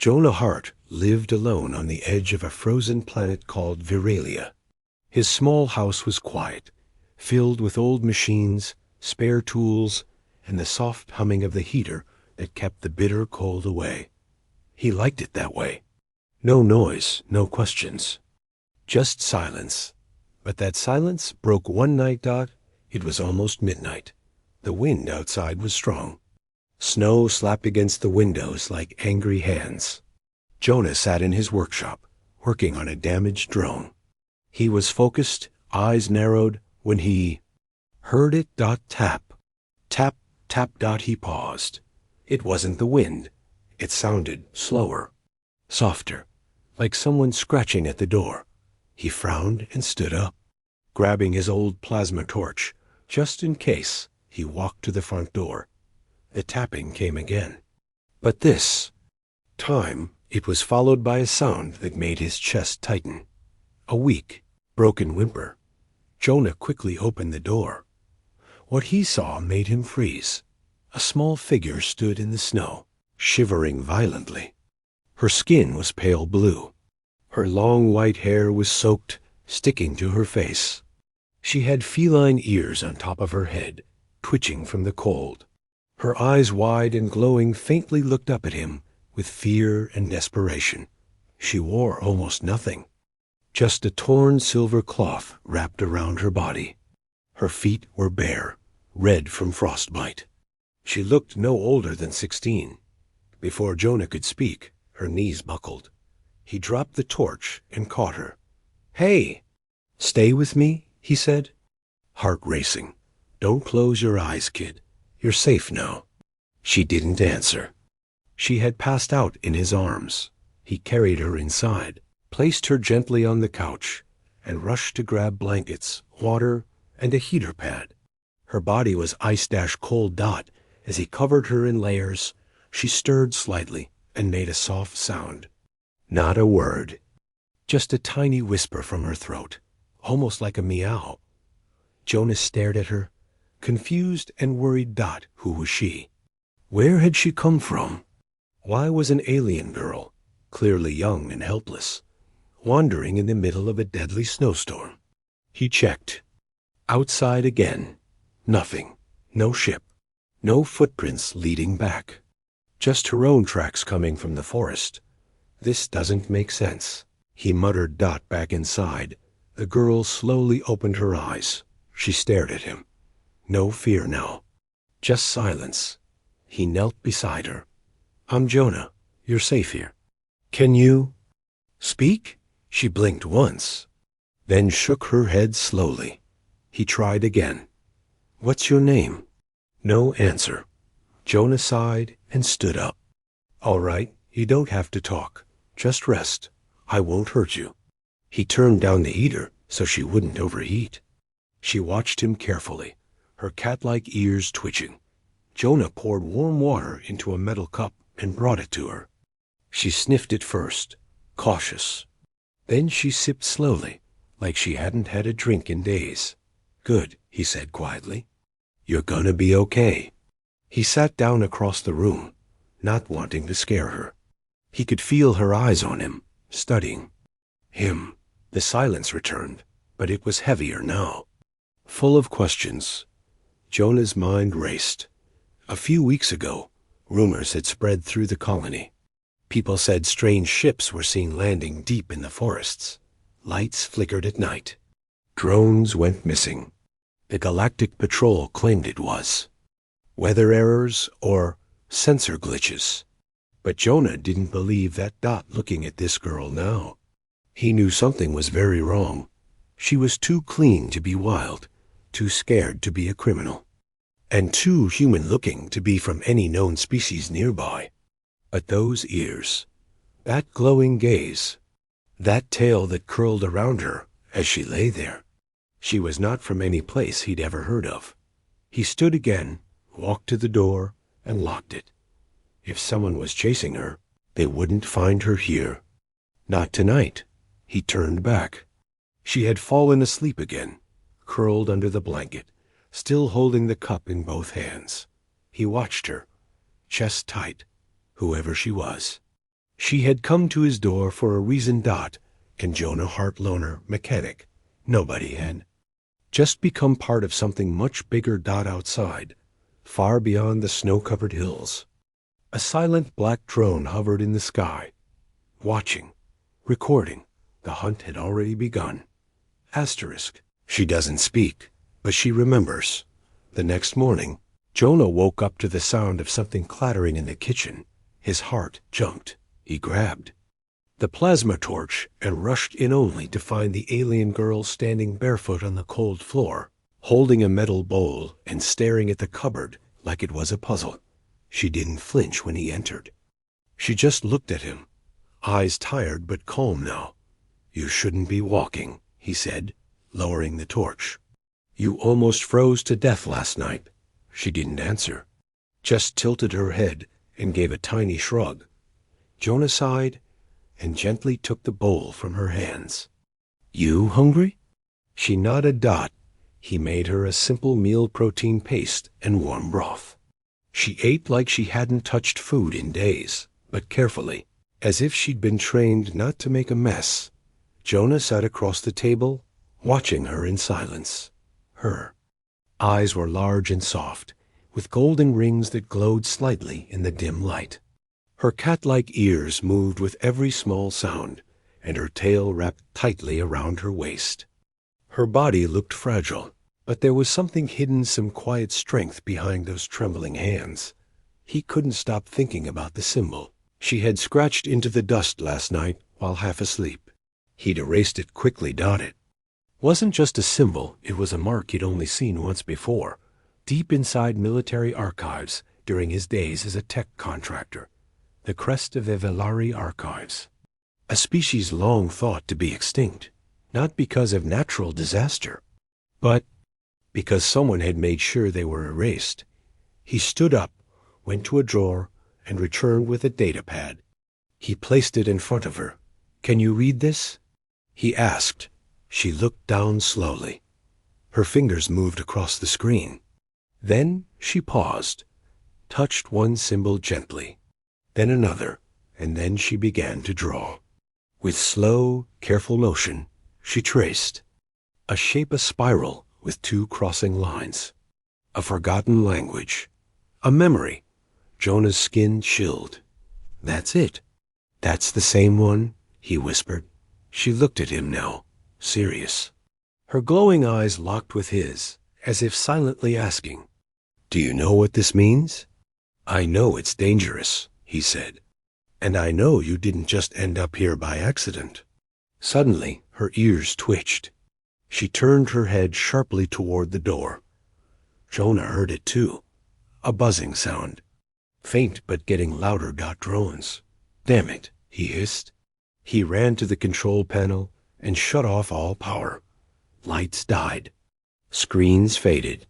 Jonah Hart lived alone on the edge of a frozen planet called Viralia. His small house was quiet, filled with old machines, spare tools, and the soft humming of the heater that kept the bitter cold away. He liked it that way. No noise, no questions. Just silence. But that silence broke one night, Dot. It was almost midnight. The wind outside was strong. Snow slapped against the windows like angry hands. Jonah sat in his workshop, working on a damaged drone. He was focused, eyes narrowed, when he heard it. Dot tap. Tap, tap. Dot he paused. It wasn't the wind. It sounded slower, softer, like someone scratching at the door. He frowned and stood up. Grabbing his old plasma torch, just in case, he walked to the front door. The tapping came again. But this time, it was followed by a sound that made his chest tighten. A weak, broken whimper. Jonah quickly opened the door. What he saw made him freeze. A small figure stood in the snow, shivering violently. Her skin was pale blue. Her long white hair was soaked, sticking to her face. She had feline ears on top of her head, twitching from the cold. Her eyes, wide and glowing, faintly looked up at him with fear and desperation. She wore almost nothing, just a torn silver cloth wrapped around her body. Her feet were bare, red from frostbite. She looked no older than 16. Before Jonah could speak, her knees buckled. He dropped the torch and caught her. "Hey, stay with me," he said. Heart racing. "Don't close your eyes, kid. You're safe now." She didn't answer. She had passed out in his arms. He carried her inside, placed her gently on the couch, and rushed to grab blankets, water, and a heater pad. Her body was ice-cold. Dot. As he covered her in layers, she stirred slightly and made a soft sound. Not a word. Just a tiny whisper from her throat, almost like a meow. Jonah stared at her, confused and worried. Dot. Who was she? Where had she come from? Why was an alien girl, clearly young and helpless, wandering in the middle of a deadly snowstorm? He checked. Outside again. Nothing. No ship. No footprints leading back. Just her own tracks coming from the forest. This doesn't make sense. He muttered. Dot back inside. The girl slowly opened her eyes. She stared at him. No fear now. Just silence. He knelt beside her. "I'm Jonah. You're safe here. Can you speak?" She blinked once, then shook her head slowly. He tried again. "What's your name?" No answer. Jonah sighed and stood up. "All right, you don't have to talk. Just rest. I won't hurt you." He turned down the heater so she wouldn't overheat. She watched him carefully, her cat-like ears twitching. Jonah poured warm water into a metal cup and brought it to her. She sniffed it first, cautious. Then she sipped slowly, like she hadn't had a drink in days. "Good," he said quietly. "You're gonna be okay." He sat down across the room, not wanting to scare her. He could feel her eyes on him, studying him. The silence returned, but it was heavier now, full of questions. Jonah's mind raced. A few weeks ago, rumors had spread through the colony. People said strange ships were seen landing deep in the forests. Lights flickered at night. Drones went missing. The Galactic Patrol claimed it was weather errors or sensor glitches. But Jonah didn't believe that. Dot looking at this girl now. He knew something was very wrong. She was too clean to be wild, too scared to be a criminal, and too human-looking to be from any known species nearby. But those ears, that glowing gaze, that tail that curled around her as she lay there. She was not from any place he'd ever heard of. He stood again, walked to the door, and locked it. If someone was chasing her, they wouldn't find her here. Not tonight. He turned back. She had fallen asleep again, curled under the blanket, still holding the cup in both hands. He watched her, chest tight, whoever she was. She had come to his door for a reason. And Jonah Hartloner, mechanic, nobody had. Just become part of something much bigger. Outside, far beyond the snow-covered hills, a silent black drone hovered in the sky, watching, recording. The hunt had already begun. Asterisk. She doesn't speak, but she remembers. The next morning, Jonah woke up to the sound of something clattering in the kitchen. His heart jumped. He grabbed the plasma torch and rushed in only to find the alien girl standing barefoot on the cold floor, holding a metal bowl and staring at the cupboard like it was a puzzle. She didn't flinch when he entered. She just looked at him, eyes tired but calm now. "You shouldn't be walking," he said, lowering the torch. "You almost froze to death last night." She didn't answer, just tilted her head and gave a tiny shrug. Jonah sighed and gently took the bowl from her hands. "You hungry?" She nodded. He made her a simple meal, protein paste and warm broth. She ate like she hadn't touched food in days, but carefully, as if she'd been trained not to make a mess. Jonah sat across the table, watching her in silence. Her eyes were large and soft, with golden rings that glowed slightly in the dim light. Her cat-like ears moved with every small sound, and her tail wrapped tightly around her waist. Her body looked fragile, but there was something hidden, some quiet strength behind those trembling hands. He couldn't stop thinking about the symbol she had scratched into the dust last night while half asleep. He'd erased it quickly. It wasn't just a symbol, it was a mark he'd only seen once before, deep inside military archives during his days as a tech contractor. The crest of the Velari archives. A species long thought to be extinct, not because of natural disaster, but because someone had made sure they were erased. He stood up, went to a drawer, and returned with a data pad. He placed it in front of her. "Can you read this?" he asked. She looked down slowly. Her fingers moved across the screen. Then she paused, touched one symbol gently, then another, and then she began to draw. With slow, careful motion, she traced a shape, a spiral with two crossing lines. A forgotten language. A memory. Jonah's skin chilled. "That's it." "That's the same one," he whispered. She looked at him now, serious. Her glowing eyes locked with his, as if silently asking, "Do you know what this means?" "I know it's dangerous," he said. "And I know you didn't just end up here by accident." Suddenly, her ears twitched. She turned her head sharply toward the door. Jonah heard it too. A buzzing sound. Faint but getting louder. Drones. "Damn it," he hissed. He ran to the control panel and shut off all power. Lights died. Screens faded.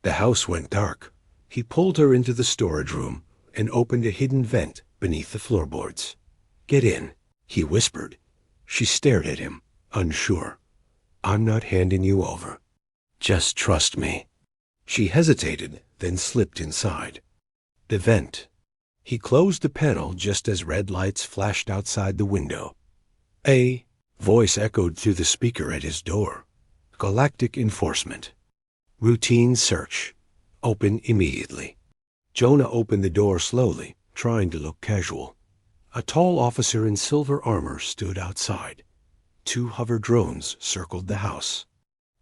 The house went dark. He pulled her into the storage room and opened a hidden vent beneath the floorboards. "Get in," he whispered. She stared at him, unsure. "I'm not handing you over. Just trust me." She hesitated, then slipped inside. The vent. He closed the panel just as red lights flashed outside the window. A voice echoed through the speaker at his door. "Galactic enforcement. Routine search. Open immediately." Jonah opened the door slowly, trying to look casual. A tall officer in silver armor stood outside. 2 hover drones circled the house.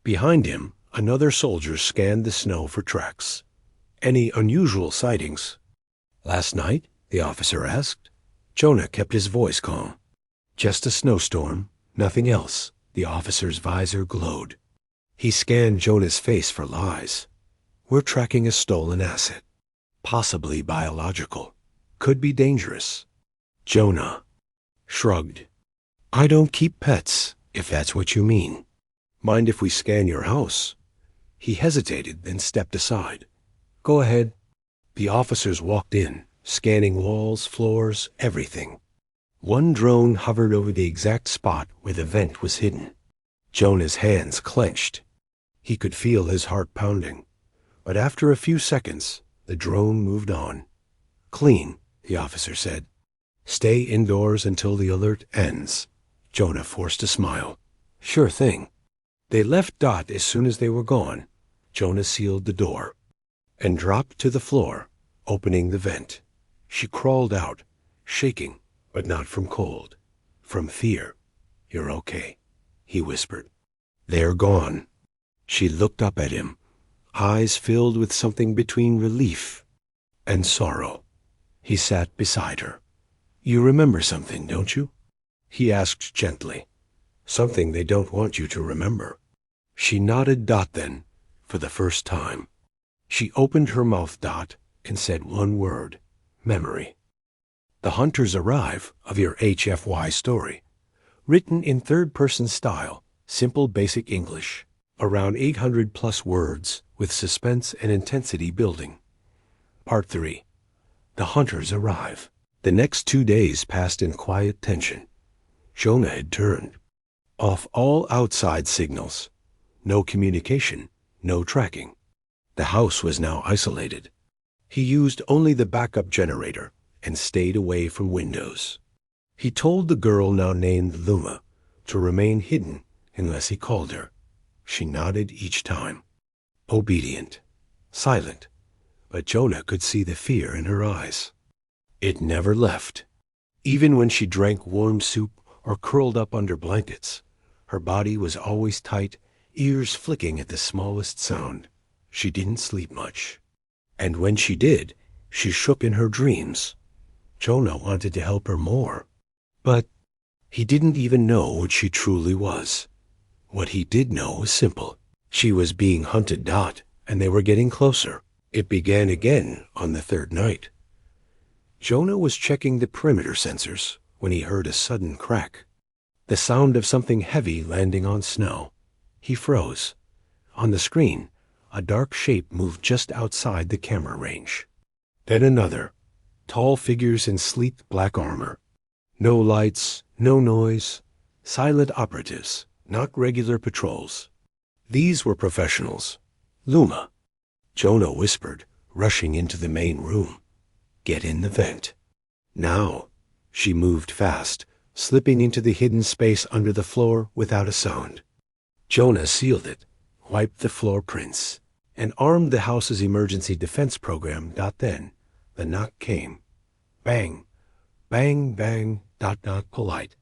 Behind him, another soldier scanned the snow for tracks. "Any unusual sightings?" "Last night?" the officer asked. Jonah kept his voice calm. "Just a snowstorm, nothing else." The officer's visor glowed. He scanned Jonah's face for lies. "We're tracking a stolen asset. Possibly biological. Could be dangerous." Jonah shrugged. "I don't keep pets, if that's what you mean. Mind if we scan your house?" He hesitated, then stepped aside. "Go ahead." The officers walked in, scanning walls, floors, everything. One drone hovered over the exact spot where the vent was hidden. Jonah's hands clenched. He could feel his heart pounding. But after a few seconds, the drone moved on. "Clean," the officer said. Stay indoors until the alert ends. Jonah forced a smile. Sure thing. They left Dot as soon as they were gone. Jonah sealed the door and dropped to the floor, opening the vent. She crawled out, shaking, but not from cold, from fear. You're okay, he whispered. They're gone. She looked up at him, eyes filled with something between relief and sorrow. He sat beside her. You remember something, don't you? He asked gently. Something they don't want you to remember. She nodded. Dot then, for the first time. She opened her mouth, Dot, and said one word. Memory. The Hunters Arrive of your HFY story. Written in third-person style, simple basic English. Around 800 plus words, with suspense and intensity building. Part 3. The Hunters Arrive. The next 2 days passed in quiet tension. Jonah had turned off all outside signals. No communication, no tracking. The house was now isolated. He used only the backup generator and stayed away from windows. He told the girl, now named Luma, to remain hidden unless he called her. She nodded each time. Obedient, silent, but Jonah could see the fear in her eyes. It never left. Even when she drank warm soup or curled up under blankets, her body was always tight, ears flicking at the smallest sound. She didn't sleep much. And when she did, she shook in her dreams. Jonah wanted to help her more, but he didn't even know what she truly was. What he did know was simple. She was being hunted, Dot, and they were getting closer. It began again on the third night. Jonah was checking the perimeter sensors when he heard a sudden crack. The sound of something heavy landing on snow. He froze. On the screen, a dark shape moved just outside the camera range. Then another. Tall figures in sleek black armor. No lights, no noise. Silent operatives, not regular patrols. These were professionals. Luma. Jonah whispered, rushing into the main room. Get in the vent. Now. She moved fast, slipping into the hidden space under the floor without a sound. Jonah sealed it, wiped the floor prints, and armed the house's emergency defense program. Then, the knock came. Bang, bang, bang, polite.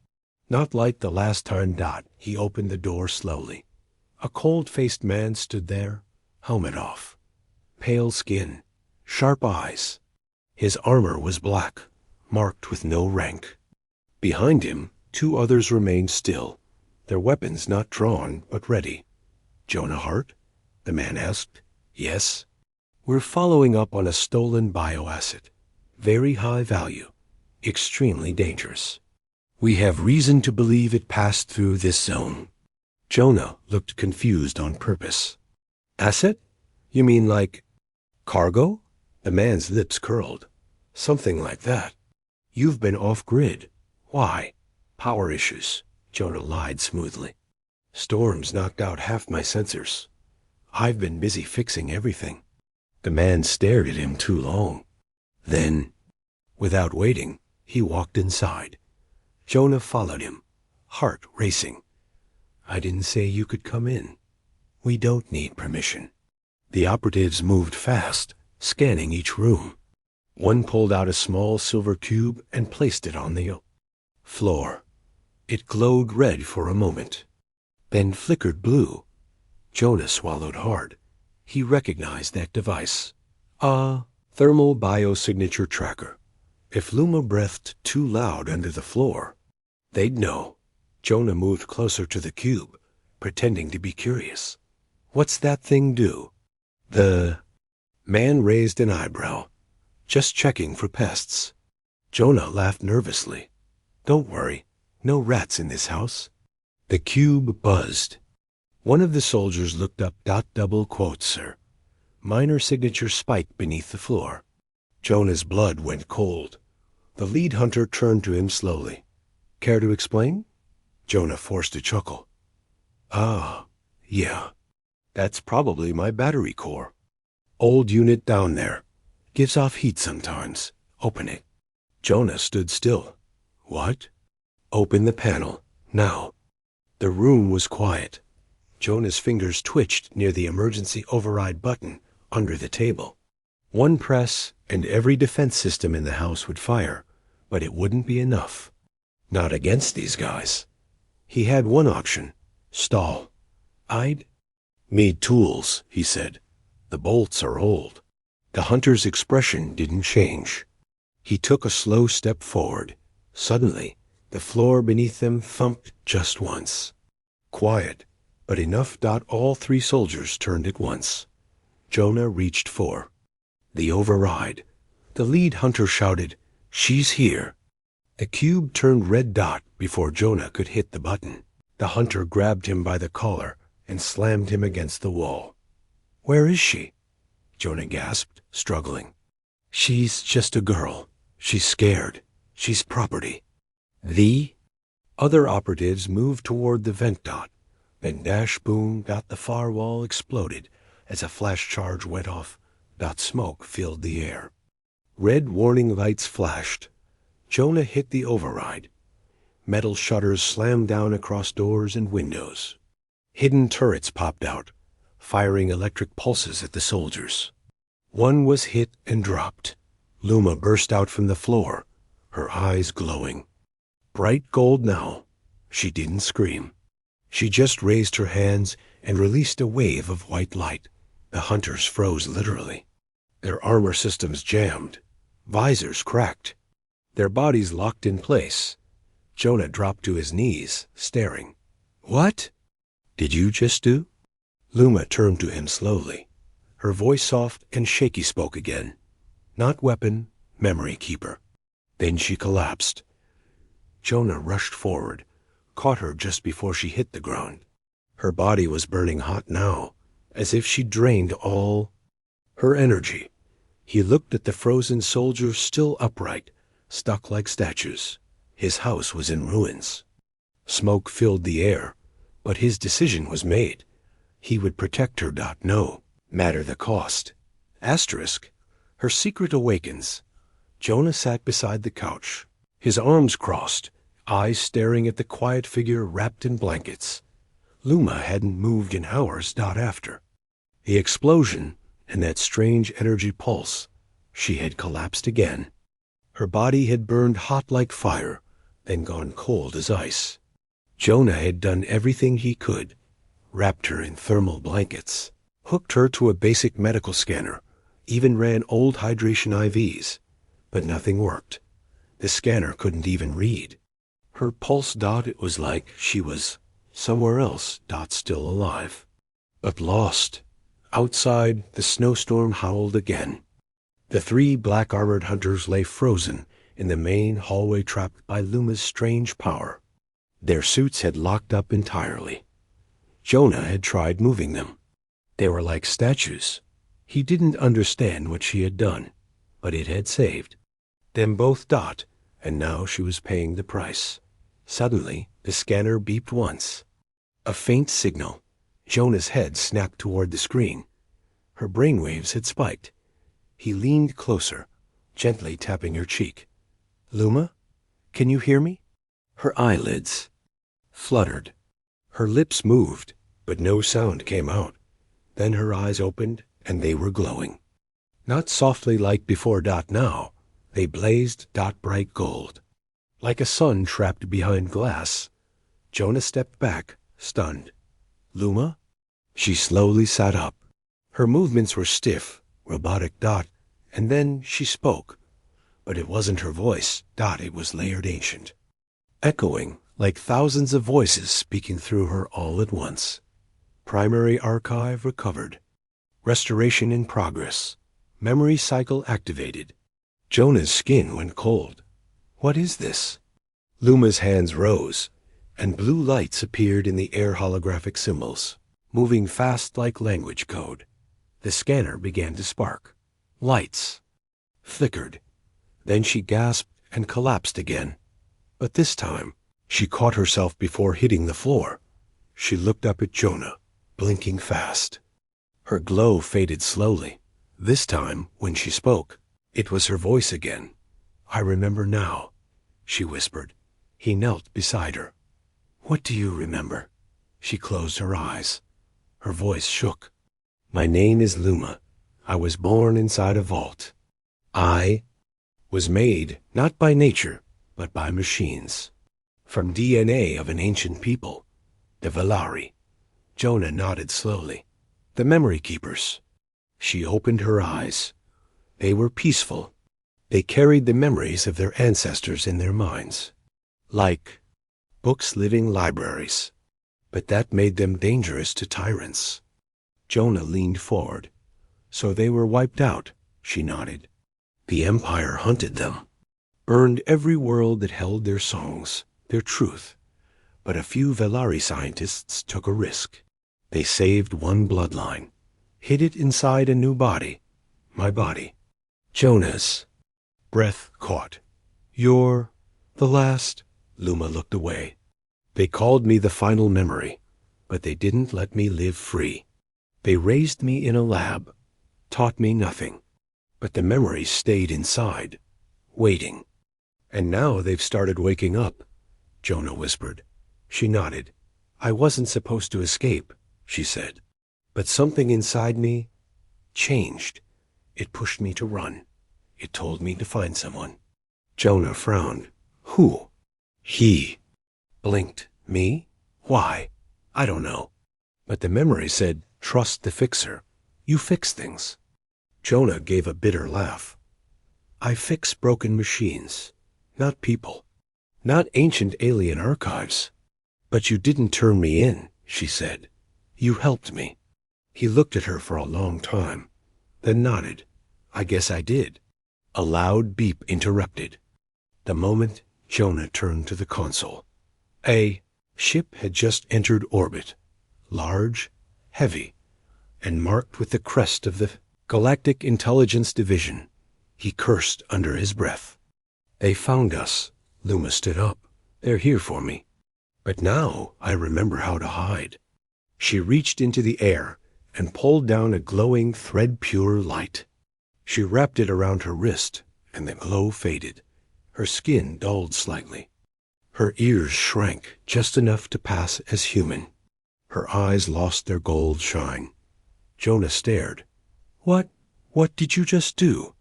Not like the last time. He opened the door slowly. A cold-faced man stood there, helmet off. Pale skin, sharp eyes. His armor was black, marked with no rank. Behind him, 2 others remained still, their weapons not drawn but ready. Jonah Hart? The man asked. Yes. We're following up on a stolen bioasset. Very high value. Extremely dangerous. We have reason to believe it passed through this zone. Jonah looked confused on purpose. Asset? You mean like cargo? The man's lips curled. Something like that. You've been off-grid. Why? Power issues. Jonah lied smoothly. Storms knocked out half my sensors. I've been busy fixing everything. The man stared at him too long. Then, without waiting, he walked inside. Jonah followed him, heart racing. I didn't say you could come in. We don't need permission. The operatives moved fast, scanning each room. One pulled out a small silver cube and placed it on the floor. It glowed red for a moment, then flickered blue. Jonah swallowed hard. He recognized that device. Thermal biosignature tracker. If Luma breathed too loud under the floor, they'd know. Jonah moved closer to the cube, pretending to be curious. What's that thing do? The man raised an eyebrow. Just checking for pests. Jonah laughed nervously. Don't worry, no rats in this house. The cube buzzed. One of the soldiers looked up. Double quotes, sir. Minor signature spike beneath the floor. Jonah's blood went cold. The lead hunter turned to him slowly. Care to explain? Jonah forced a chuckle. Yeah. That's probably my battery core. Old unit down there. Gives off heat sometimes. Open it. Jonah stood still, What? Open the panel, now. The room was quiet. Jonah's fingers twitched near the emergency override button under the table. One press, and every defense system in the house would fire, but it wouldn't be enough. Not against these guys. He had one option: stall. I'd need tools, he said. The bolts are old. The hunter's expression didn't change. He took a slow step forward. Suddenly, the floor beneath them thumped just once. Quiet, but enough. All three soldiers turned at once. Jonah reached for the override. The lead hunter shouted, "She's here." The cube turned red before Jonah could hit the button. The hunter grabbed him by the collar and slammed him against the wall. "Where is she?" Jonah gasped, struggling. "She's just a girl. She's scared. She's property." The other operatives moved toward the vent. Then boom. The far wall exploded as a flash charge went off. Smoke filled the air. Red warning lights flashed. Jonah hit the override. Metal shutters slammed down across doors and windows. Hidden turrets popped out, firing electric pulses at the soldiers. One was hit and dropped. Luma burst out from the floor, her eyes glowing. Bright gold now. She didn't scream. She just raised her hands and released a wave of white light. The hunters froze literally. Their armor systems jammed. Visors cracked. Their bodies locked in place. Jonah dropped to his knees, staring. "What did you just do?" Luma turned to him slowly. Her voice soft and shaky spoke again. "Not weapon, memory keeper." Then she collapsed. Jonah rushed forward, caught her just before she hit the ground. Her body was burning hot now, as if she drained all her energy. He looked at the frozen soldiers still upright, stuck like statues. His house was in ruins. Smoke filled the air, but his decision was made. He would protect her. No matter the cost. Asterisk. Her secret awakens. Jonah sat beside the couch, his arms crossed, eyes staring at the quiet figure wrapped in blankets. Luma hadn't moved in hours. After the explosion and that strange energy pulse, she had collapsed again. Her body had burned hot like fire, then gone cold as ice. Jonah had done everything he could, wrapped her in thermal blankets, hooked her to a basic medical scanner, even ran old hydration IVs, but nothing worked. The scanner couldn't even read her pulse. It was like she was somewhere else. Still alive, but lost. Outside, the snowstorm howled again. The three black-armored hunters lay frozen in the main hallway, trapped by Luma's strange power. Their suits had locked up entirely. Jonah had tried moving them. They were like statues. He didn't understand what she had done, but it had saved them both. And now she was paying the price. Suddenly, the scanner beeped once. A faint signal. Jonah's head snapped toward the screen. Her brainwaves had spiked. He leaned closer, gently tapping her cheek. "Luma, can you hear me?" Her eyelids fluttered. Her lips moved, but no sound came out. Then her eyes opened, and they were glowing. Not softly like before. Now, they blazed bright gold. Like a sun trapped behind glass. Jonah stepped back, stunned. "Luma?" She slowly sat up. Her movements were stiff, robotic. And then she spoke. But it wasn't her voice. It was layered, ancient, echoing, like thousands of voices speaking through her all at once. Primary archive recovered. Restoration in progress. Memory cycle activated. Jonah's skin went cold. "What is this?" Luma's hands rose, and blue lights appeared in the air, holographic symbols, moving fast like language code. The scanner began to spark. Lights flickered. Then she gasped and collapsed again. But this time, she caught herself before hitting the floor. She looked up at Jonah, blinking fast. Her glow faded slowly. This time, when she spoke, it was her voice again. "I remember now," she whispered. He knelt beside her. "What do you remember?" She closed her eyes. Her voice shook. "My name is Luma. I was born inside a vault. I was made not by nature, but by machines. From DNA of an ancient people, the Velari." Jonah nodded slowly. "The memory keepers." She opened her eyes. They were peaceful. They carried the memories of their ancestors in their minds, like books living libraries. But that made them dangerous to tyrants. Jonah leaned forward. "So they were wiped out," she nodded. "The Empire hunted them, burned every world that held their songs, their truth. But a few Velari scientists took a risk. They saved one bloodline, hid it inside a new body, my body." Jonah's breath caught. "You're the last?" Luma looked away. "They called me the final memory, but they didn't let me live free. They raised me in a lab, taught me nothing. But the memories stayed inside, waiting. And now they've started waking up," Jonah whispered. She nodded. "I wasn't supposed to escape," she said. "But something inside me changed. It pushed me to run. It told me to find someone." Jonah frowned. "Who?" "He." Blinked. "Me? Why? I don't know." But the memory said, "Trust the fixer. You fix things." Jonah gave a bitter laugh. "I fix broken machines, not people, not ancient alien archives." "But you didn't turn me in," she said. "You helped me." He looked at her for a long time, then nodded. "I guess I did." A loud beep interrupted. The moment Jonah turned to the console. A ship had just entered orbit, large, heavy, and marked with the crest of the Galactic Intelligence Division. He cursed under his breath. "They found us." Luma stood up. "They're here for me. But now I remember how to hide." She reached into the air and pulled down a glowing thread-pure light. She wrapped it around her wrist, and the glow faded. Her skin dulled slightly. Her ears shrank just enough to pass as human. Her eyes lost their gold shine. Jonah stared. What did you just do?"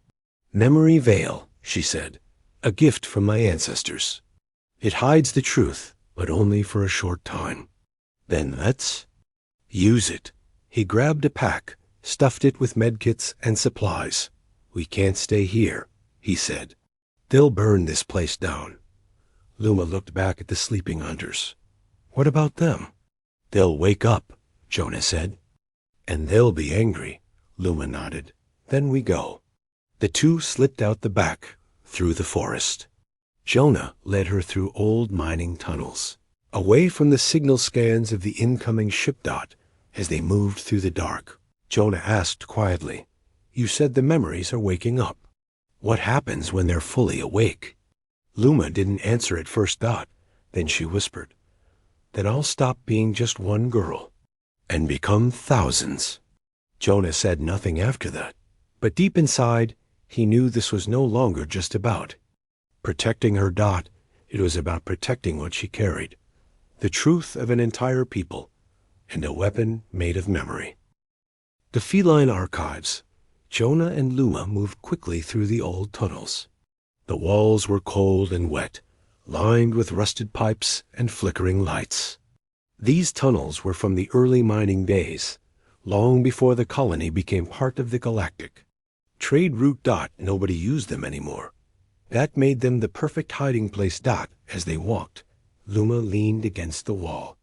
"Memory veil," she said. "A gift from my ancestors. It hides the truth, but only for a short time. Then let's use it." He grabbed a pack, stuffed it with medkits and supplies. "We can't stay here," he said. "They'll burn this place down." Luma looked back at the sleeping hunters. "What about them?" "They'll wake up," Jonah said. "And they'll be angry," Luma nodded. "Then we go." The two slipped out the back, through the forest. Jonah led her through old mining tunnels, away from the signal scans of the incoming ship dot. As they moved through the dark, Jonah asked quietly, "You said the memories are waking up. What happens when they're fully awake?" Luma didn't answer at first thought. Then she whispered, "Then I'll stop being just one girl and become thousands." Jonah said nothing after that. But deep inside, he knew this was no longer just about protecting her dot. It was about protecting what she carried, the truth of an entire people, and a weapon made of memory. The feline archives. Jonah and Luma moved quickly through the old tunnels. The walls were cold and wet, lined with rusted pipes and flickering lights. These tunnels were from the early mining days, long before the colony became part of the galactic. Trade route dot, nobody used them anymore. That made them the perfect hiding place dot. As they walked, Luma leaned against the wall.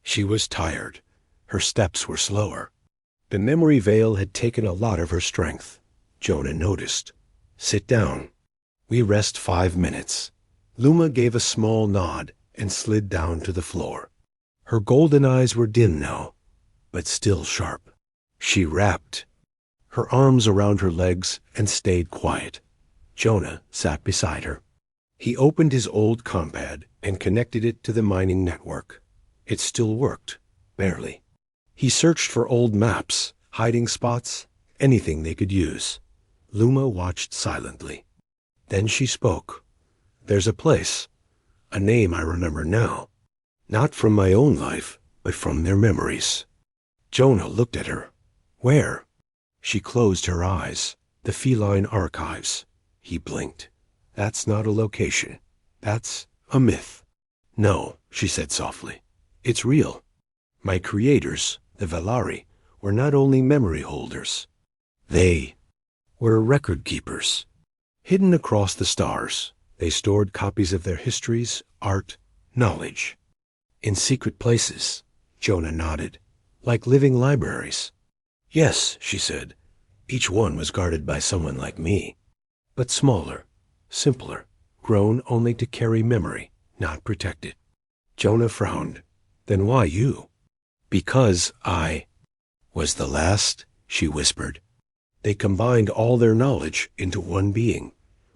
She was tired. Her steps were slower. The memory veil had taken a lot of her strength. Jonah noticed. "Sit down. We rest 5 minutes." Luma gave a small nod and slid down to the floor. Her golden eyes were dim now, but still sharp. She rapped her arms around her legs and stayed quiet. Jonah sat beside her. He opened his old compad and connected it to the mining network. It still worked, barely. He searched for old maps, hiding spots, anything they could use. Luma watched silently. Then she spoke. "There's a place A name I remember now. Not from my own life, but from their memories. Jonah looked at her. Where? She closed her eyes. The feline archives. He blinked. That's not a location. That's a myth. No, she said softly. It's real. My creators, the Velari, were not only memory holders. They were record keepers. Hidden across the stars, they stored copies of their histories, art, knowledge. In secret places, Jonah nodded, like living libraries. Yes, she said. Each one was guarded by someone like me. But smaller, simpler, grown only to carry memory, not protect it. Jonah frowned. Then why you? Because I was the last, she whispered. They combined all their knowledge into one being,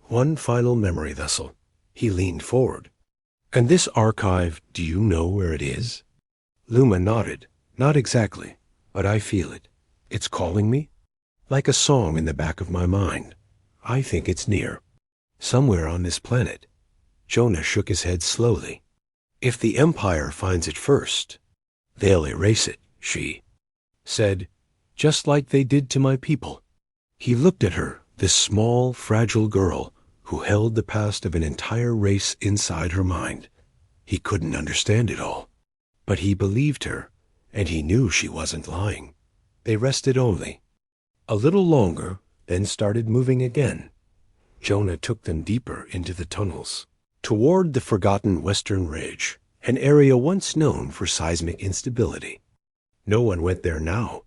one final memory vessel. He leaned forward. And this archive, do you know where it is? Luma nodded. Not exactly, but I feel it. It's calling me? Like a song in the back of my mind. I think it's near. Somewhere on this planet. Jonah shook his head slowly. If the Empire finds it first, they'll erase it, she said, just like they did to my people. He looked at her, this small, fragile girl who held the past of an entire race inside her mind. He couldn't understand it all, but he believed her, and he knew she wasn't lying. They rested only. A little longer, then started moving again. Jonah took them deeper into the tunnels, toward the forgotten Western Ridge, an area once known for seismic instability. No one went there now.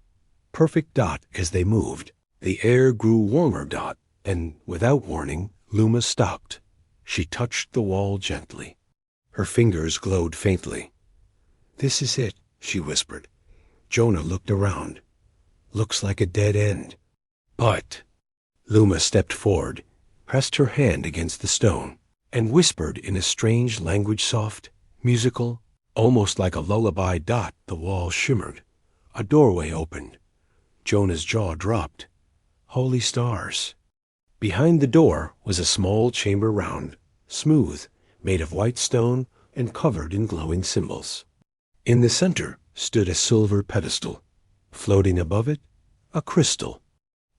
Perfect dot as they moved. The air grew warmer dot, and without warning, Luma stopped. She touched the wall gently. Her fingers glowed faintly. This is it, she whispered. Jonah looked around. Looks like a dead end. But Luma stepped forward, pressed her hand against the stone, and whispered in a strange language, soft, musical, almost like a lullaby. Dot, the wall shimmered. A doorway opened. Jonah's jaw dropped. Holy stars. Behind the door was a small chamber round, smooth, made of white stone and covered in glowing symbols. In the center stood a silver pedestal. Floating above it, a crystal,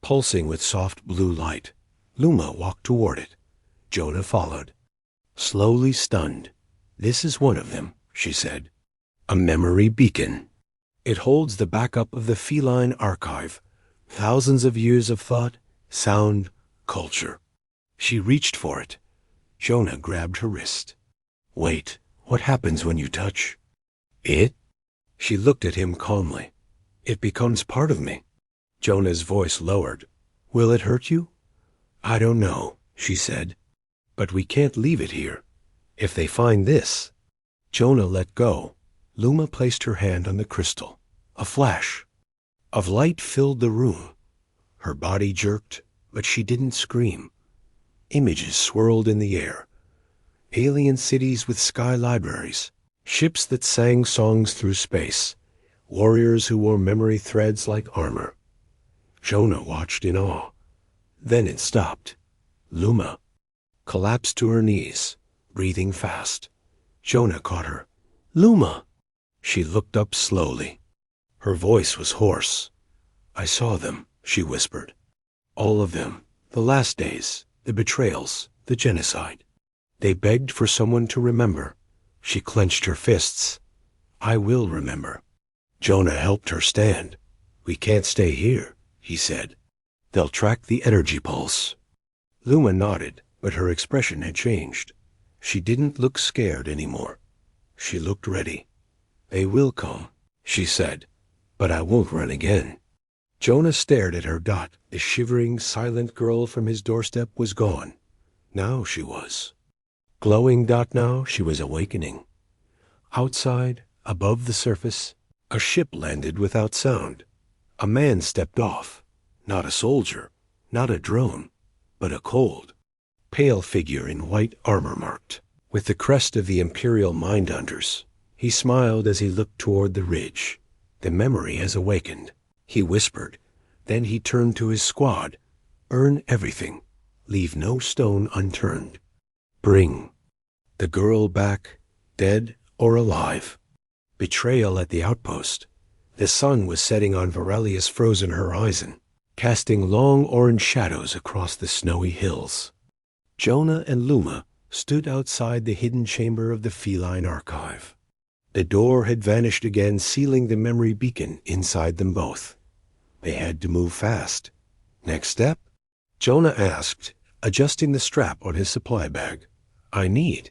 pulsing with soft blue light. Luma walked toward it. Jonah followed, slowly stunned. This is one of them, she said. A memory beacon. It holds the backup of the feline archive, thousands of years of thought, sound, culture. She reached for it. Jonah grabbed her wrist. Wait, what happens when you touch it? She looked at him calmly. It becomes part of me. Jonah's voice lowered. Will it hurt you? I don't know, she said. But we can't leave it here. If they find this. Jonah let go. Luma placed her hand on the crystal. A flash of light filled the room. Her body jerked, but she didn't scream. Images swirled in the air. Alien cities with sky libraries. Ships that sang songs through space. Warriors who wore memory threads like armor. Jonah watched in awe. Then it stopped. Luma collapsed to her knees, breathing fast. Jonah caught her. Luma! She looked up slowly. Her voice was hoarse. I saw them, she whispered. All of them. The last days, the betrayals, the genocide. They begged for someone to remember. She clenched her fists. I will remember. Jonah helped her stand. We can't stay here, he said. They'll track the energy pulse. Luma nodded, but her expression had changed. She didn't look scared anymore. She looked ready. They will come, she said, but I won't run again. Jonah stared at her. Dot, the shivering, silent girl from his doorstep, was gone. Now she was. Glowing dot. Now she was awakening. Outside, above the surface, a ship landed without sound. A man stepped off. Not a soldier, not a drone, but a cold, pale figure in white armor marked, with the crest of the Imperial Mindhunters. He smiled as he looked toward the ridge. The memory has awakened, he whispered. Then he turned to his squad. Earn everything. Leave no stone unturned. Bring The girl back, dead or alive. Betrayal at the outpost. The sun was setting on Virelia's frozen horizon, casting long orange shadows across the snowy hills. Jonah and Luma stood outside the hidden chamber of the feline archive. The door had vanished again, sealing the memory beacon inside them both. They had to move fast. Next step? Jonah asked, adjusting the strap on his supply bag. I need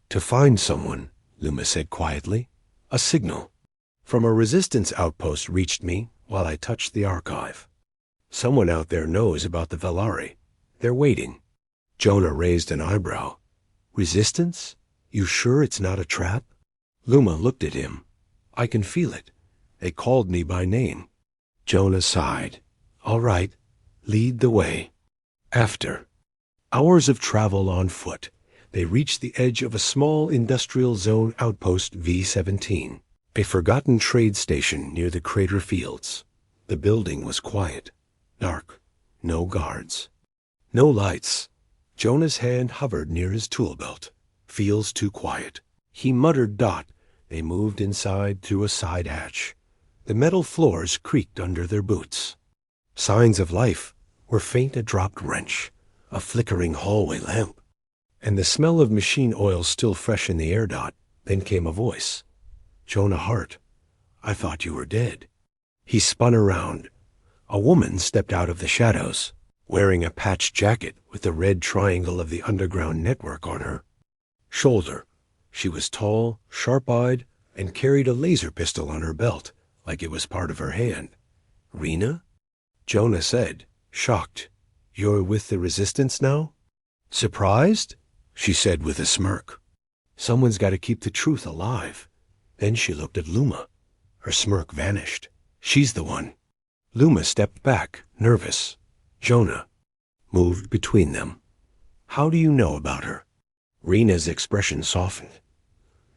to find someone, Luma said quietly. A signal from a resistance outpost reached me while I touched the archive. Someone out there knows about the Velari. They're waiting. Jonah raised an eyebrow. Resistance? You sure it's not a trap? Luma looked at him. I can feel it. They called me by name. Jonah sighed. All right, lead the way. After hours of travel on foot, they reached the edge of a small industrial zone outpost V-17, a forgotten trade station near the crater fields. The building was quiet, dark, no guards, no lights. Jonah's hand hovered near his tool belt. Feels too quiet. He muttered dot. They moved inside through a side hatch. The metal floors creaked under their boots. Signs of life were faint, a dropped wrench, a flickering hallway lamp, and the smell of machine oil still fresh in the air. Dot. Then came a voice. Jonah Hart, I thought you were dead. He spun around. A woman stepped out of the shadows, wearing a patched jacket with the red triangle of the underground network on her shoulder. She was tall, sharp-eyed, and carried a laser pistol on her belt, like it was part of her hand. Rena? Jonah said, shocked. You're with the Resistance now? Surprised? She said with a smirk. Someone's got to keep the truth alive. Then she looked at Luma. Her smirk vanished. She's the one. Luma stepped back, nervous. Jonah moved between them. How do you know about her? Rena's expression softened.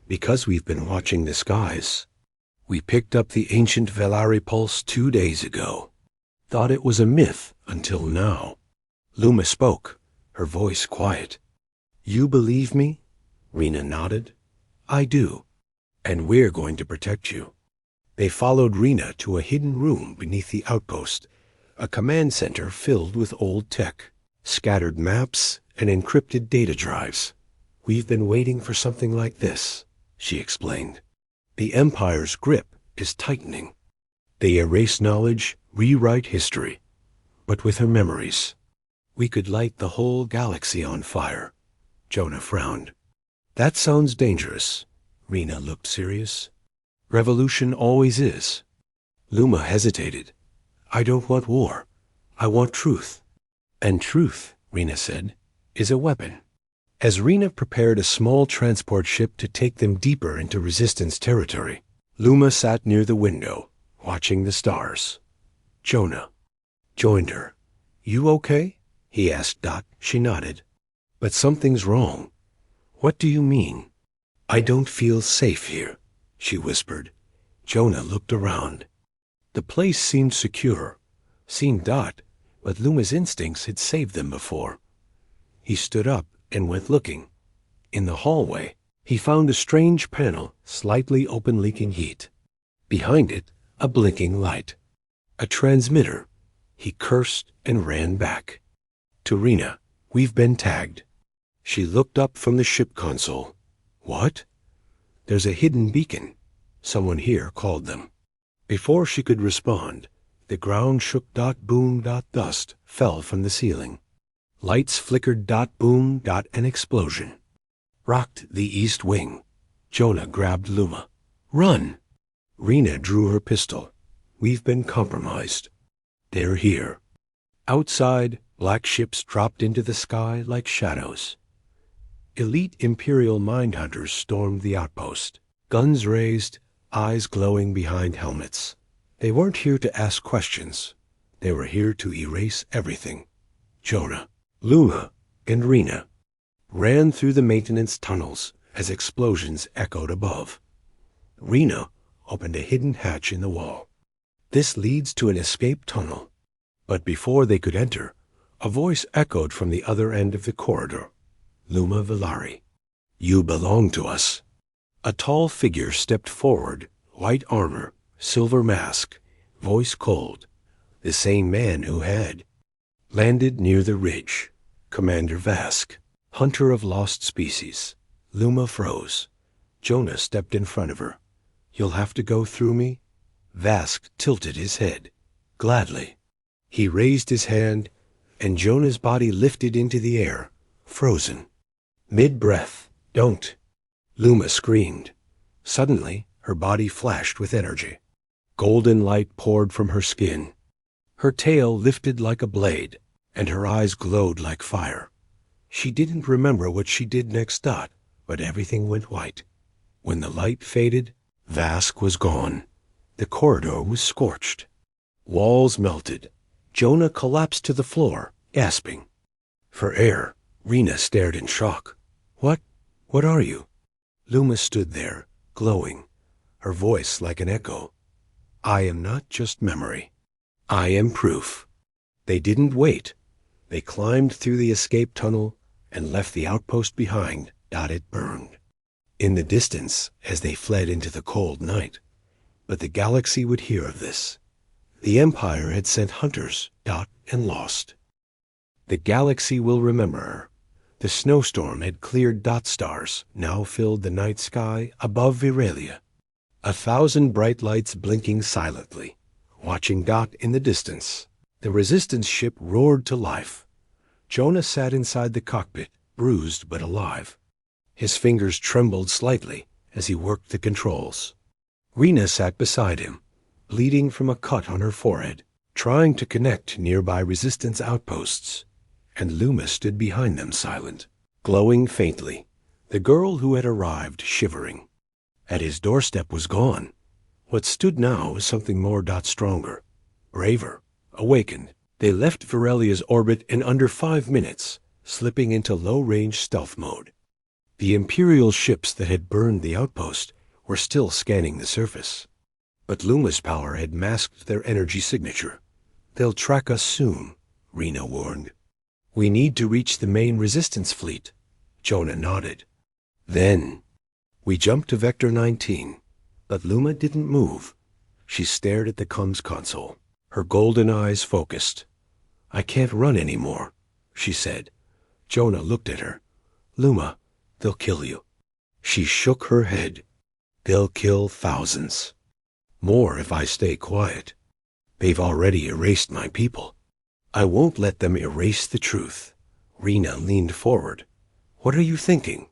Because we've been watching the skies. We picked up the ancient Velari pulse 2 days ago. Thought it was a myth until now. Luma spoke, her voice quiet. You believe me? Rena nodded. I do. And we're going to protect you. They followed Rena to a hidden room beneath the outpost, a command center filled with old tech, scattered maps, and encrypted data drives. We've been waiting for something like this, she explained. The Empire's grip is tightening. They erase knowledge, rewrite history. But with her memories, we could light the whole galaxy on fire. Jonah frowned. That sounds dangerous. Rena looked serious. Revolution always is. Luma hesitated. I don't want war. I want truth. And truth, Rena said, is a weapon. As Rena prepared a small transport ship to take them deeper into Resistance territory, Luma sat near the window, watching the stars. Jonah joined her. You okay? He asked Dot. She nodded. But something's wrong. What do you mean? I don't feel safe here, she whispered. Jonah looked around. The place seemed secure. Seemed Dot, but Luma's instincts had saved them before. He stood up and went looking. In the hallway, he found a strange panel, slightly open, leaking heat. Behind it, a blinking light. A transmitter. He cursed and ran back. To Rena, we've been tagged. She looked up from the ship console. What? There's a hidden beacon. Someone here called them. Before she could respond, the ground shook. Boom. Dust fell from the ceiling. Lights flickered. Boom. An explosion rocked the east wing. Jonah grabbed Luma. Run! Rena drew her pistol. We've been compromised. They're here. Outside, black ships dropped into the sky like shadows. Elite Imperial mind-hunters stormed the outpost, guns raised, eyes glowing behind helmets. They weren't here to ask questions. They were here to erase everything. Jonah, Luma, and Rena ran through the maintenance tunnels as explosions echoed above. Rena opened a hidden hatch in the wall. This leads to an escape tunnel. But before they could enter, a voice echoed from the other end of the corridor. Luma Velari. You belong to us. A tall figure stepped forward, white armor, silver mask, voice cold. The same man who had landed near the ridge. Commander Vask, hunter of lost species. Luma froze. Jonah stepped in front of her. You'll have to go through me? Vask tilted his head. Gladly. He raised his hand, and Jonah's body lifted into the air, frozen. Mid-breath, don't. Luma screamed. Suddenly, her body flashed with energy. Golden light poured from her skin. Her tail lifted like a blade, and her eyes glowed like fire. She didn't remember what she did next, but everything went white. When the light faded, Vask was gone. The corridor was scorched. Walls melted. Jonah collapsed to the floor, gasping. For air, Rena stared in shock. What are you? Luma stood there, glowing, her voice like an echo. I am not just memory. I am proof. They didn't wait. They climbed through the escape tunnel and left the outpost behind. It burned in the distance as they fled into the cold night. But the galaxy would hear of this. The Empire had sent hunters, and lost. The galaxy will remember her. The snowstorm had cleared. Stars now filled the night sky above Viralia. 1,000 bright lights blinking silently, watching in the distance. The Resistance ship roared to life. Jonah sat inside the cockpit, bruised but alive. His fingers trembled slightly as he worked the controls. Rena sat beside him, bleeding from a cut on her forehead, trying to connect nearby Resistance outposts. And Luma stood behind them, silent, glowing faintly, the girl who had arrived shivering. At his doorstep was gone. What stood now was something more. Stronger, braver, awakened. They left Virelia's orbit in under 5 minutes, slipping into low-range stealth mode. The Imperial ships that had burned the outpost were still scanning the surface. But Luma's power had masked their energy signature. They'll track us soon, Rena warned. We need to reach the main Resistance fleet. Jonah nodded. Then we jumped to Vector 19, but Luma didn't move. She stared at the comms console, her golden eyes focused. I can't run anymore, she said. Jonah looked at her. Luma, they'll kill you. She shook her head. They'll kill thousands. More if I stay quiet. They've already erased my people. I won't let them erase the truth. Rena leaned forward. What are you thinking?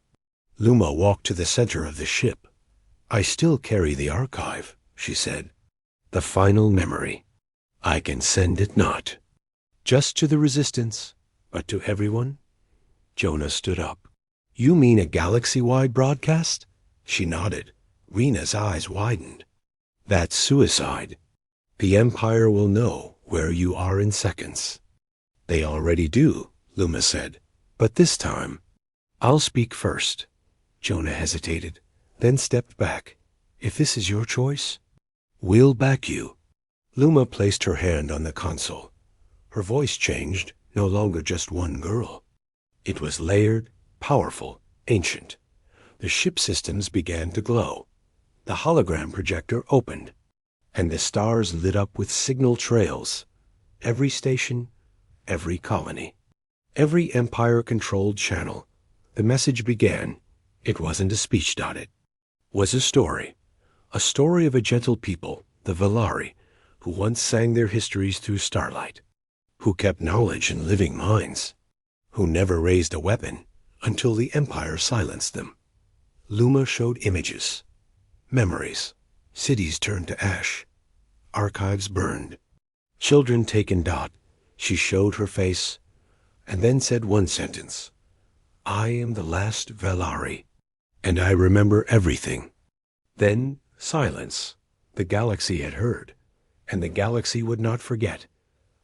Luma walked to the center of the ship. I still carry the archive, she said. The final memory. I can send it not just to the Resistance, but to everyone. Jonah stood up. You mean a galaxy-wide broadcast? She nodded. Rena's eyes widened. That's suicide. The Empire will know where you are in seconds. They already do, Luma said. But this time, I'll speak first. Jonah hesitated, then stepped back. If this is your choice, we'll back you. Luma placed her hand on the console. Her voice changed, no longer just one girl. It was layered, powerful, ancient. The ship systems began to glow. The hologram projector opened, and the stars lit up with signal trails. Every station, every colony, every Empire-controlled channel. The message began. It wasn't a speech. It was a story of a gentle people, the Velari, who once sang their histories through starlight, who kept knowledge in living minds, who never raised a weapon until the Empire silenced them. Luma showed images, memories. Cities turned to ash. Archives burned. Children taken. She showed her face, and then said one sentence. I am the last Velari, and I remember everything. Then silence. The galaxy had heard, and the galaxy would not forget.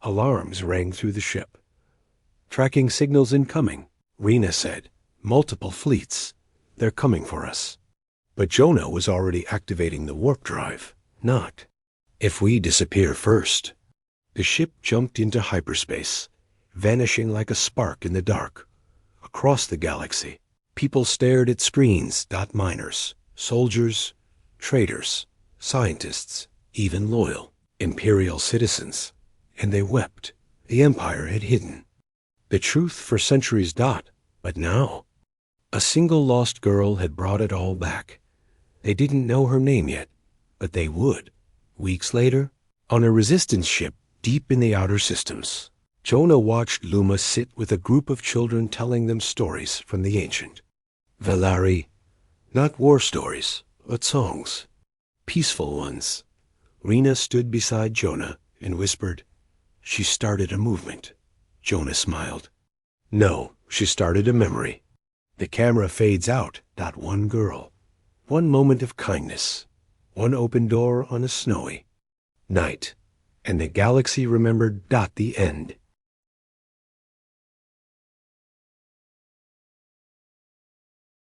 Alarms rang through the ship. Tracking signals incoming, Rena said. Multiple fleets. They're coming for us. But Jonah was already activating the warp drive. Not. If we disappear first. The ship jumped into hyperspace, vanishing like a spark in the dark. Across the galaxy, People stared at screens. Miners, soldiers, traders, scientists, even loyal, imperial citizens. And they wept. The Empire had hidden the truth for centuries. But now, a single lost girl had brought it all back. They didn't know her name yet, but they would. Weeks later, on a resistance ship deep in the outer systems, Jonah watched Luma sit with a group of children telling them stories from the ancient. Valari, not war stories, but songs. Peaceful ones. Rena stood beside Jonah and whispered, "She started a movement." Jonah smiled. "No, she started a memory." The camera fades out. One girl. One moment of kindness. One open door on a snowy night. And the galaxy remembered. The end.